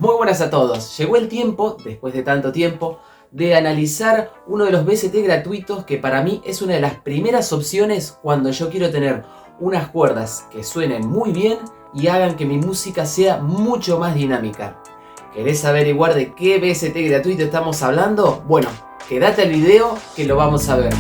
Muy buenas a todos. Llegó el tiempo, después de tanto tiempo, de analizar uno de los VST gratuitos que para mí es una de las primeras opciones cuando yo quiero tener unas cuerdas que suenen muy bien y hagan que mi música sea mucho más dinámica. ¿Querés averiguar de qué VST gratuito estamos hablando? Bueno, quédate al video que lo vamos a ver.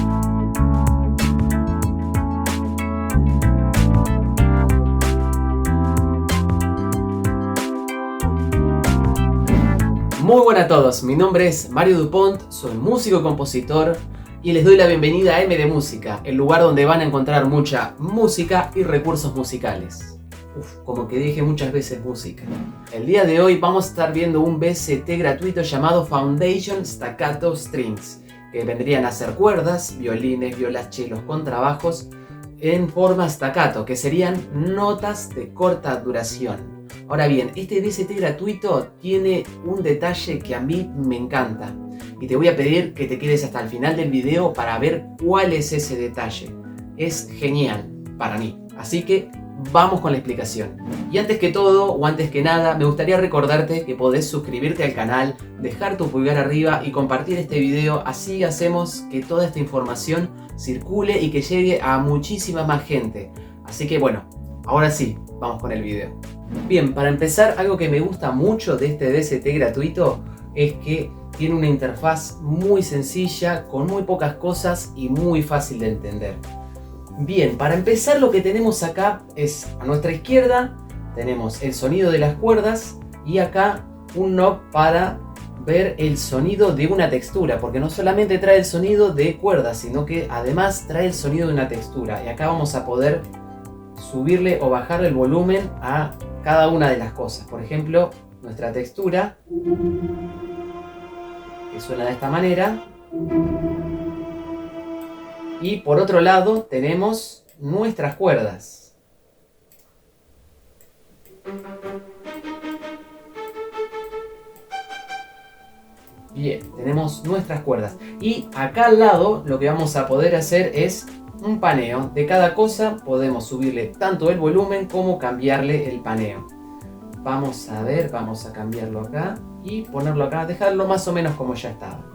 Muy buenas a todos, mi nombre es Mario Dupont, soy músico y compositor y les doy la bienvenida a M de Música, el lugar donde van a encontrar mucha música y recursos musicales. Como que dije muchas veces música. El día de hoy vamos a estar viendo un VST gratuito llamado Foundation Staccato Strings, que vendrían a ser cuerdas, violines, violas, chelos, contrabajos en forma staccato, que serían notas de corta duración. Ahora bien, este VST gratuito tiene un detalle que a mí me encanta y te voy a pedir que te quedes hasta el final del video para ver cuál es ese detalle. Es genial para mí, así que vamos con la explicación. Y antes que todo, o antes que nada, me gustaría recordarte que podés suscribirte al canal, dejar tu pulgar arriba y compartir este video, así hacemos que toda esta información circule y que llegue a muchísima más gente. Así que bueno, ahora sí, vamos con el video. Bien, para empezar, algo que me gusta mucho de este VST gratuito es que tiene una interfaz muy sencilla, con muy pocas cosas y muy fácil de entender. Bien, para empezar lo que tenemos acá es, a nuestra izquierda, tenemos el sonido de las cuerdas y acá un knob para ver el sonido de una textura, porque no solamente trae el sonido de cuerdas, sino que además trae el sonido de una textura. Y acá vamos a poder subirle o bajarle el volumen a cada una de las cosas. Por ejemplo, nuestra textura, que suena de esta manera. Y por otro lado tenemos nuestras cuerdas. Bien, tenemos nuestras cuerdas. Y acá al lado lo que vamos a poder hacer es un paneo. De cada cosa podemos subirle tanto el volumen como cambiarle el paneo. Vamos a ver, vamos a cambiarlo acá y ponerlo acá, dejarlo más o menos como ya estaba.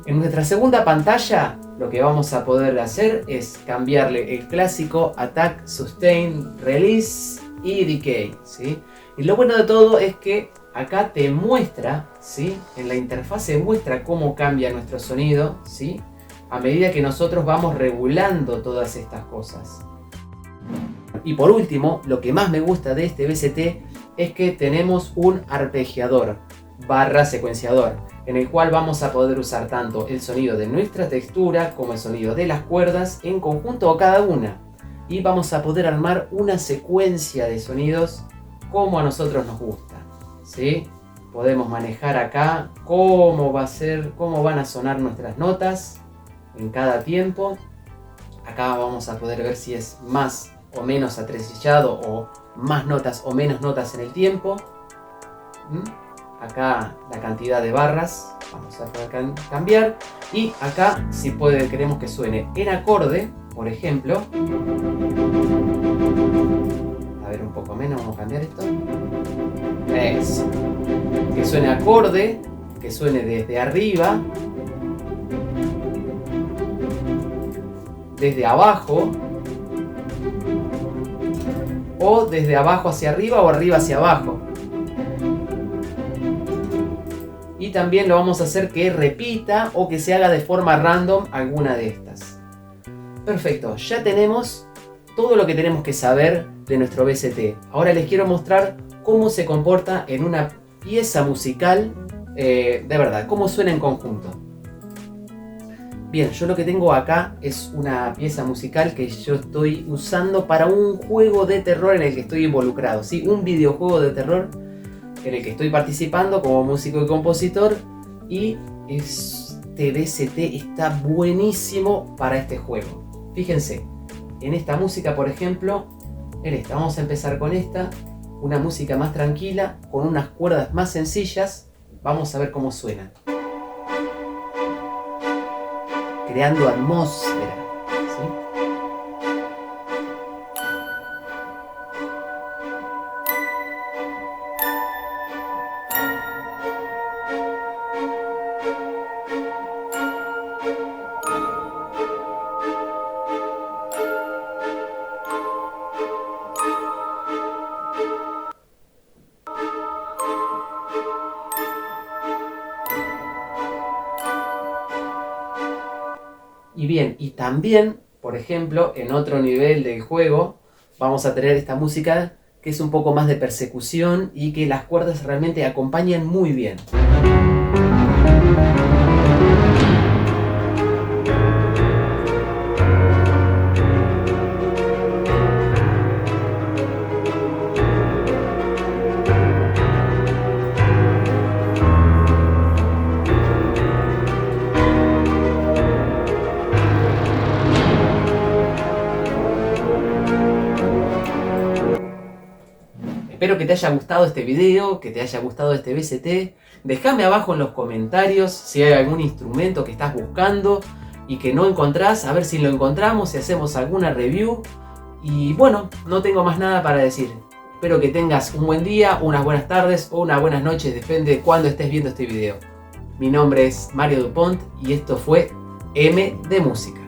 En nuestra segunda pantalla lo que vamos a poder hacer es cambiarle el clásico Attack, Sustain, Release y Decay, ¿sí? Y lo bueno de todo es que acá te muestra, ¿sí? En la interfaz se muestra cómo cambia nuestro sonido, ¿sí? A medida que nosotros vamos regulando todas estas cosas. Y por último, lo que más me gusta de este VST es que tenemos un arpegiador / secuenciador, en el cual vamos a poder usar tanto el sonido de nuestra textura como el sonido de las cuerdas en conjunto o cada una. Y vamos a poder armar una secuencia de sonidos como a nosotros nos gusta, ¿sí? Podemos manejar acá cómo van a sonar nuestras notas en cada tiempo. Acá vamos a poder ver si es más o menos atresillado o más notas o menos notas en el tiempo. Acá la cantidad de barras vamos a poder cambiar. Y acá si queremos que suene en acorde, por ejemplo. A ver, un poco menos, vamos a cambiar esto. Eso. Que suene acorde, que suene desde arriba, desde abajo, o desde abajo hacia arriba o arriba hacia abajo. Y también lo vamos a hacer que repita o que se haga de forma random alguna de estas. Perfecto, ya tenemos todo lo que tenemos que saber de nuestro VST. Ahora les quiero mostrar cómo se comporta en una pieza musical de verdad, cómo suena en conjunto. Bien, yo lo que tengo acá es una pieza musical que yo estoy usando para un juego de terror en el que estoy involucrado, ¿sí? Un videojuego de terror en el que estoy participando como músico y compositor, y este VST está buenísimo para este juego. Fíjense, en esta música, por ejemplo, en esta, vamos a empezar con esta, una música más tranquila, con unas cuerdas más sencillas, vamos a ver cómo suena. Creando atmósfera, ¿sí? Y bien, y también, por ejemplo, en otro nivel del juego, vamos a tener esta música que es un poco más de persecución y que las cuerdas realmente acompañan muy bien. Espero que te haya gustado este video, que te haya gustado este BCT. Déjame abajo en los comentarios si hay algún instrumento que estás buscando y que no encontrás, a ver si lo encontramos y hacemos alguna review. Y bueno, no tengo más nada para decir. Espero que tengas un buen día, unas buenas tardes o unas buenas noches, depende de cuándo estés viendo este video. Mi nombre es Mario Dupont y esto fue M de Música.